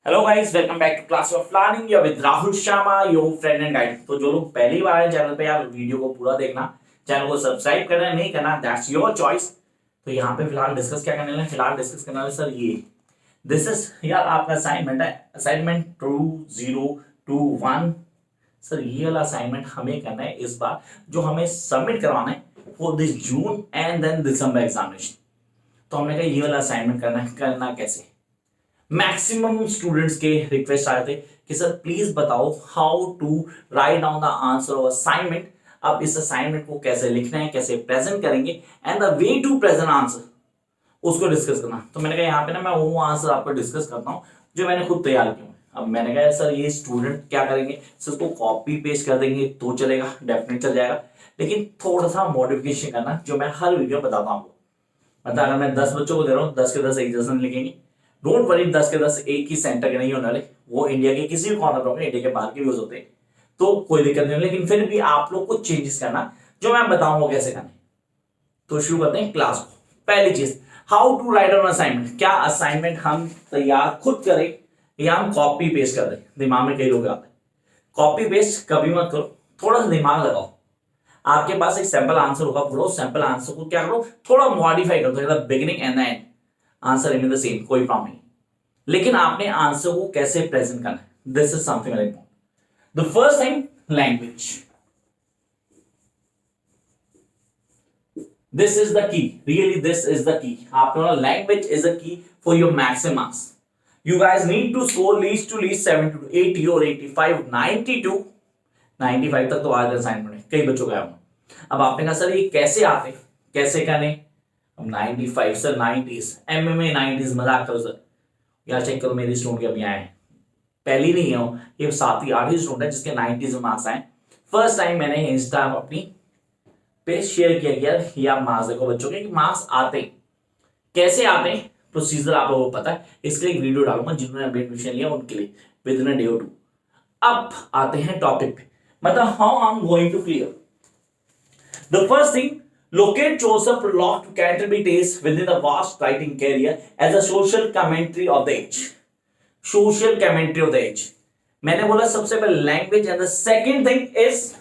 Hello guys, welcome back to class of learning या with Rahul Sharma, your friend and guide. तो जो लोग पहली बार आए चैनल पे, यार वीडियो को पूरा देखना, चैनल को सब्सक्राइब करना नहीं करना, दैट्स योर चॉइस। तो यहाँ पे फिलहाल डिस्कस क्या करने वाले, फिलहाल डिस्कस करने वाले सर ये दिस इज यार आपका असाइनमेंट है, असाइनमेंट 2021। सर ये वाला असाइनमेंट हमें करना है इस बार, जो हमें सबमिट करवाना है for this June and then December examination. तो हमने कहा ये वाला असाइनमेंट करना कैसे। मैक्सिमम स्टूडेंट्स के रिक्वेस्ट आए थे कि सर प्लीज बताओ how to write down the answer of assignment. अब इस असाइनमेंट को कैसे लिखना है, कैसे प्रेजेंट करेंगे and the way to present answer, उसको डिस्कस करना। तो मैंने कहा यहाँ पे ना मैं वो आंसर आपको डिस्कस करता हूँ जो मैंने खुद तैयार किया। अब मैंने कहा सर ये स्टूडेंट क्या करेंगे, सर उसको कॉपी पेस्ट कर देंगे तो चलेगा, डेफिनेट चल जाएगा, लेकिन थोड़ा सा मॉडिफिकेशन करना जो मैं हर वीडियो में बताता हूँ। मतलब अगर मैं 10 बच्चों को दे रहा हूँ, 10 के 10 एक जैसा लिखेंगे, डोंट वरी 10 के 10 एक ही सेंटर के नहीं होने वाले, वो इंडिया के किसी भी कॉर्नर पर होंगे, इंडिया के बाहर के भी हो सकते हैं, तो कोई दिक्कत नहीं हो, लेकिन फिर भी आप लोग को चेंजेस करना जो मैं बताऊंगा कैसे करना है। तो शुरू करते हैं क्लास को। पहली चीज, how to write on assignment. क्या असाइनमेंट हम तैयार खुद करें या हम कॉपी पेस्ट कर दें। दिमाग में कई लोग आते हैं, कॉपी पेस्ट कभी मत करो, थोड़ा सा दिमाग लगाओ। आपके पास एक सैंपल आंसर होगा, पूरा सैंपल आंसर को क्या करो, थोड़ा मॉडिफाई कर दो, beginning and the end answer remain the same, कोई प्रॉब्लम नहीं, लेकिन आपने आंसर को कैसे प्रेजेंट करना है, this is something very important. The first thing, language, this is the key, really this is the key. आपका language is a key for your maximum marks. You guys need to score least to least 70 to 80 और 85 92 95 तक तो आज assignment है, कई बच्चों का है। अब आपने कहा सर ये कैसे आते, कैसे करें। अब 95 सर 90s, एमएमए 90s, मजाक करो सर। यार चेक करो मेरी स्टूडेंट के अभी आए, पहली नहीं है ये 7वीं 8वीं स्टूडेंट है जिसके 90s में मार्क्स आए। फर्स्ट टाइम मैंने इंस्टा अपनी पे शेयर किया गया, ये आप मार्क्स देखो बच्चों के कि मार्क्स आते कैसे आते हैं, प्रोसीजर आप लोगों को पता है, इसके लिए एक वीडियो डालूंगा जिन्होंने अभी एडमिशन लिया उनके लिए विद इन अ डे और 2। अब आते हैं टॉपिक पे, मतलब how I am going to clear. The first thing, locate Joseph Pollock to Canterbury Tales within the vast writing career as a social commentary of the age. Social commentary of the age. मैंने बोला सबसे पहले language and the second thing is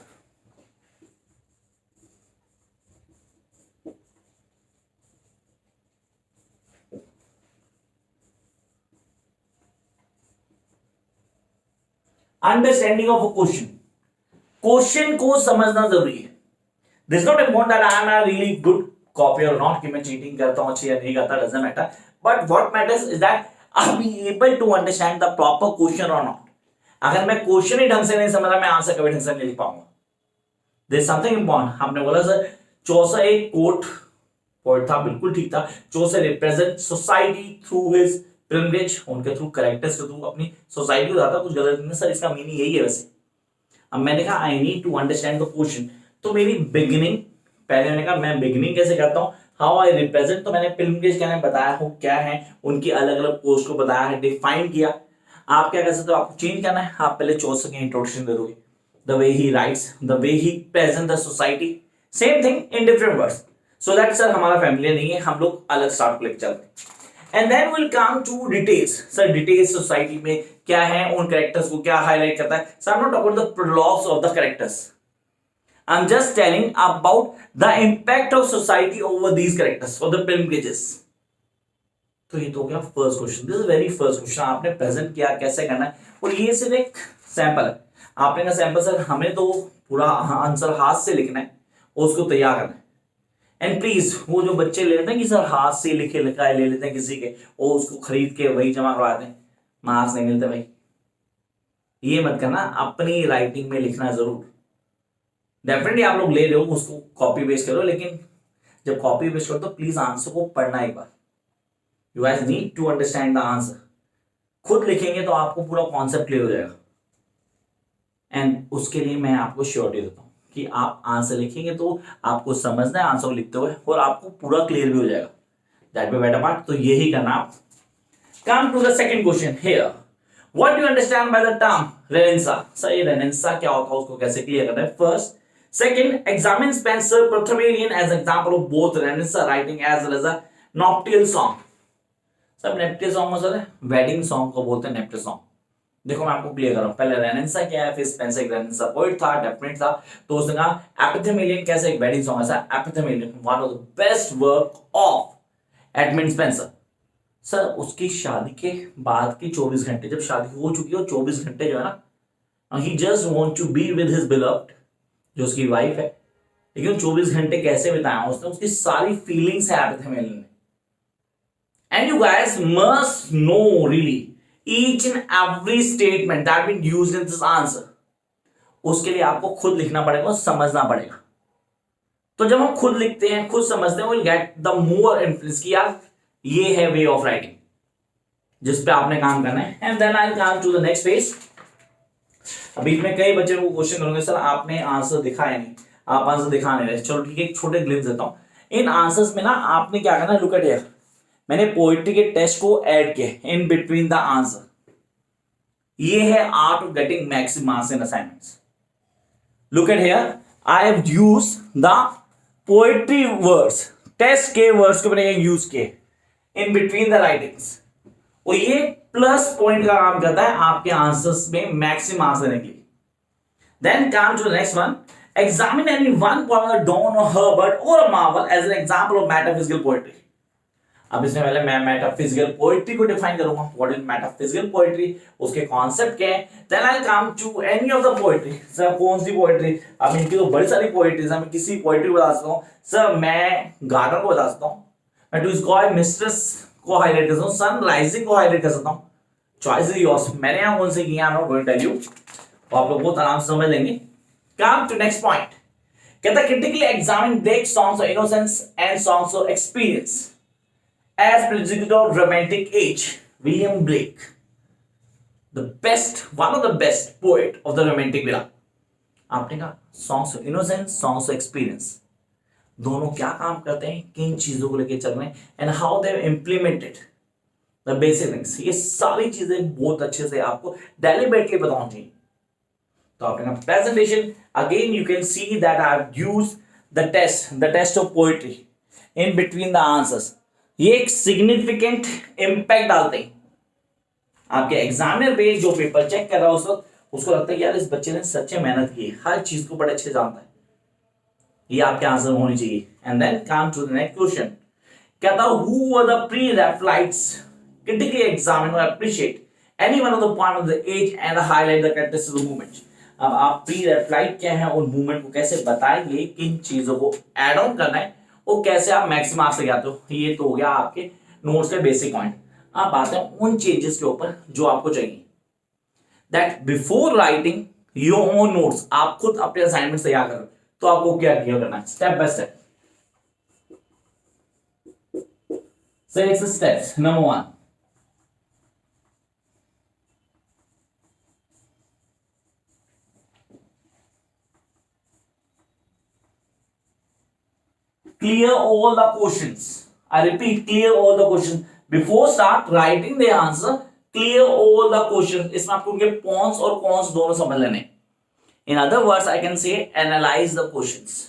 understanding of a question. Question को समझना जरूरी है। This not important that I am a really good copy और not, कि मैं चीटिंग करता हूं अच्छी या नहीं करता, doesn't matter, but what matters is that I be able to understand the proper question और नॉट। अगर मैं क्वेश्चन ही ढंग से नहीं समझा, मैं आंसर कभी ढंग से नहीं लिख पाऊंगा। This is something important. हमने बोला सर चौसा एक कोट था, बिल्कुल ठीक था। Chausa represent society through his privilege, उनके थ्रू कैरेक्टर्स के थ्रू अपनी सोसाइटी को जाता, कुछ गलत नहीं सर, इसका मीनिंग यही है वैसे। अब मैंने कहा I need to understand the question, तो मेरी बिगिनिंग, पहले मैंने कहा मैं बिगिनिंग कैसे करता हूं, हाउ आई रिप्रेजेंट, तो मैंने पिलग्रिमेज क्या बताया हो क्या है, उनकी अलग अलग पोस्ट को बताया है, डिफाइन किया। आप क्या कर सकते हो, आपको चेंज करना है, आप पहले चौसठ की इंट्रोडक्शन दे दोगे, the way he writes, the way he present the society, same thing in different words, so that sir हमारा फैमिली नहीं है, हम लोग अलग स्टार्ट लेके चलते हैं। And then will come to details. Sir details society में क्या है, उन कैरेक्टर्स को क्या हाईलाइट करता है। Sir I am not talking the prologues of the characters, I am just telling about the impact of society over these characters for the pilgrimages. तो ये तो हो गया first question, this is very first question, आपने present किया कैसे करना है, और ये सिर्फ एक सैंपल है। आपने कहा सैंपल सर हमें तो पूरा आंसर हाथ से लिखना है और उसको तैयार करना है। एंड प्लीज वो जो बच्चे ले लेते हैं कि सर हाथ से लिखे लिखा ले लेते हैं किसी के, और उसको खरीद के वही जमा करवाते हैं, मार्क्स नहीं मिलते भाई, ये मत करना। अपनी राइटिंग में लिखना जरूर, डेफिनेटली आप लोग ले रहे हो उसको कॉपी पेस्ट करो, लेकिन जब कॉपी पेस्ट करो तो प्लीज आंसर को पढ़ना एक बार। You guys need to understand the answer. खुद लिखेंगे तो आपको पूरा कॉन्सेप्ट क्लियर हो जाएगा, एंड उसके लिए मैं आपको श्योरिटी देता हूं कि आप आंसर लिखेंगे तो आपको समझना है आंसर को लिखते हुए, और आपको पूरा क्लियर भी हो जाएगा। दैट बी बेटर पार्ट, तो यही करना आप। Come to the second question here, what do understand by the term renaissance. Sir ये रेनेसां क्या होता है, उसको कैसे क्लियर करना है। First, second, examine Spencer Prathamian as example of both Renaissance writing as well as a nuptial song. सब नेप्टे song में सर वेडिंग सॉन्ग को बोलते हैं नेप्टे सॉन्ग। देखो मैं आपको क्लियर कर रहा हूं, पहले रेनेसा क्या है, फिर स्पेंसर रेनेसा पोएट था, डेफिनेट था, तो उसने कहा एपिथेमेलियन कैसे एक वेडिंग सॉन्ग है, Epithalamion one of the best work of Edmund Spenser. Sir उसकी शादी के बाद की 24 घंटे, जब शादी हो चुकी हो 24 घंटे जो है ना, he just want to be with his beloved, जो उसकी वाइफ है, लेकिन 24 घंटे कैसे बिताया उसने, उसकी सारी फीलिंग्स है एपिथेमेलियन में। And you guys must know really each and every statement that been used in this answer. उसके लिए आपको खुद लिखना पड़ेगा और समझना पड़ेगा। तो जब हम खुद लिखते हैं, खुद समझते हैं, we'll get the more influence कि यार ये है वे ऑफ राइटिंग जिस पे आपने काम करना है। And then I come to the next phase. अभी में कई बच्चे को क्वेश्चन करोगे सर आपने आंसर दिखाया नहीं, आप आंसर दिखा नहीं रहे। चलो ठीक है, एक छोटे ग्लिम्स देता हूं। इन आंसर्स में ना आपने क्या करना है, लुक एट हियर, मैंने पोइट्री के टेस्ट को ऐड किया इन बिटवीन द आंसर। ये है art of getting maximum marks in assignments. Look at here, I have used the poetry words, taste के वर्ड्स को मैंने यूज किए इन बिटवीन द राइटिंग्स, और ये प्लस पॉइंट का काम करता है आपके आंसर्स में मैक्सिमम मार्क्स देने के लिए। Then come to the next one, examine any one poem of Donne और हर्बर्ट और Marvell as an example of metaphysical poetry. अब इसमें पहले मैं मेटाफिजिकल पोएट्री को डिफाइन करूंगा, व्हाट इज मेटाफिजिकल पोएट्री, उसके कॉन्सेप्ट क्या है। Then I will come to any of the poetry. Sir कौन सी पोएट्री, अब इनकी तो बड़ी सारी पोएट्रीज है, मैं किसी पोएट्री को बता सकता हूं। सर मैं गार्डन को बता सकता हूं, मैं टू स्काई मिस्ट्रेस को हाईलाइट कर सकता हूं, सन राइजिंग को हाईलाइट कर सकता हूं। चॉइस इज योर्स, मैंने यहां कौन से किया, I am not going to tell you, तो आप लोग बहुत आराम से समझ लेंगे। कम टू नेक्स्ट पॉइंट, कहता है critically examine Blake songs of innocence and songs of experience as president of romantic age. William Blake, the best, one of the best poet of the romantic era. आपने कहा songs of innocence, songs of experience, दोनों क्या काम करते हैं, किन चीजों को लेकर चल रहे हैं, and how they implemented the basic things. ये सारी चीजें बहुत अच्छे से आपको डेलिबरेटली बतानी चाहिए। तो आपने कहा presentation, again you can see that I have used the taste of poetry in between the answers. ये एक सिग्निफिकेंट इंपैक्ट डालते हैं आपके एग्जामिनर पे, जो पेपर चेक कर रहा है उस वक्त उसको लगता है यार इस बच्चे ने सच्चे मेहनत की है, हर चीज को बड़े अच्छे जानता है, ये आपके आंसर होनी चाहिए। And then come to the next question, कहता हु were the Pre-Raphaelites critically examine or appreciate any one of the point of the age and highlight the characteristics of the movement। अब आप pre रेफ्लाइट क्या है और movement को कैसे बताएंगे, किन चीजों को एड ऑन करना है और कैसे आप मैक्सिमम मार्क्स लेके आते हो, ये तो हो गया आपके नोट्स के बेसिक पॉइंट। आप आते हैं उन चेंजेस के ऊपर जो आपको चाहिए। That before writing your own notes, आप खुद अपने असाइनमेंट तैयार करो, तो आपको क्या करना है, step by step. So it's the steps. Number one, clear all the questions. I repeat, clear all the questions. Before start writing the answer, clear all the questions. इसमें आपको उनके pros और cons दोनों समझ लेने। In other words, I can say analyze the questions.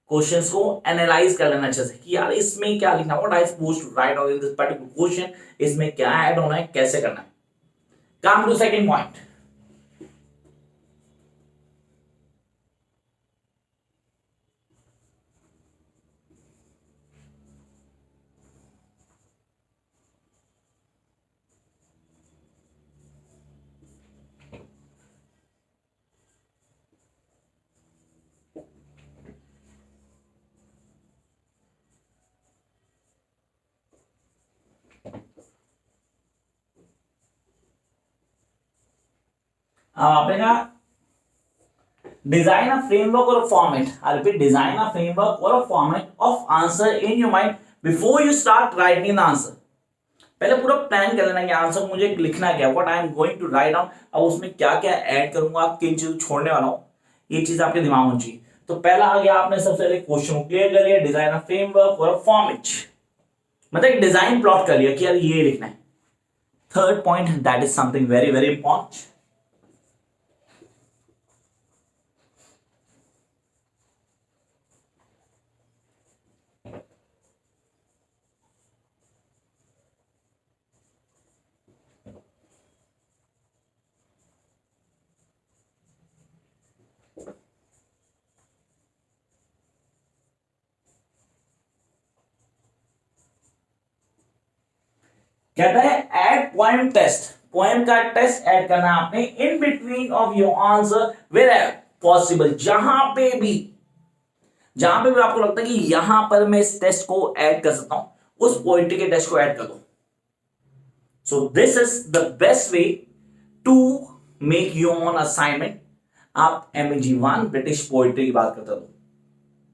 Questions को analyze कर लेना अच्छे से कि यार इसमें क्या लिखना, what I supposed to write on this particular question, इसमें क्या ऐड होना है, कैसे करना है। कम टू सेकंड पॉइंट, आपने कहा डिजाइन अ फ्रेमवर्क और format. I repeat, design a framework और format of answer in your mind before you start writing the answer. पहले पूरा प्लान कर लेना कि आंसर मुझे लिखना क्या, what I am going to write down, अब उसमें क्या क्या ऐड करूंगा, किन चीजों छोड़ने वाला हूं, ये चीज आपके दिमाग में होनी चाहिए। तो पहला आ गया, आपने सबसे पहले क्वेश्चन क्लियर कर लिया, डिजाइन अ फ्रेमवर्क और फॉर्मेट, मतलब एक डिजाइन प्लॉट कर लिया कि यार ये लिखना है। Third point, that is something very very important, कहता है ऐड पोएम टेस्ट, पोएम का टेस्ट ऐड करना आपने in between of your answer where possible, जहां पे भी आपको लगता है कि यहां पर मैं इस टेस्ट को ऐड कर सकता हूं, उस पोएट्री के टेस्ट को ऐड कर दो. So this is the best way to make your own assignment. आप MEG1 ब्रिटिश पोएट्री की बात करते हो,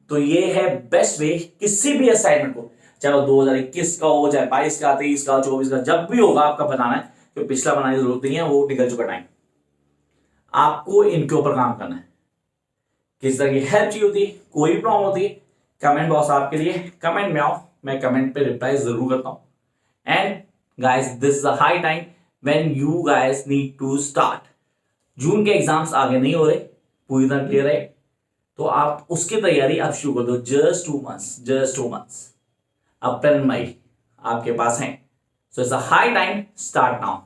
तो ये है बेस्ट वे किसी भी असाइनमेंट को, चाहे 2021 का हो, चाहे 22 का, 23 का, 24 का, जब भी होगा आपका बनाना है, तो पिछला बनाने की जरूरत नहीं है, वो निकल चुका टाइम. आपको इनके ऊपर काम करना है. किस तरह की हेल्प चाहिए होती है, कोई प्रॉब्लम होती है, कमेंट बॉक्स आपके लिए, कमेंट में आओ, मैं कमेंट पे रिप्लाई जरूर करता हूं. And guys this is a high time when you guys need to start. June के एग्जाम्स आगे नहीं हो रहे, पूरी तरह क्लियर है, तो आप उसकी तैयारी आप शुरू कर दो. जस्ट 2 months, अप्रैल मई आपके पास है. So it's a high time, start now.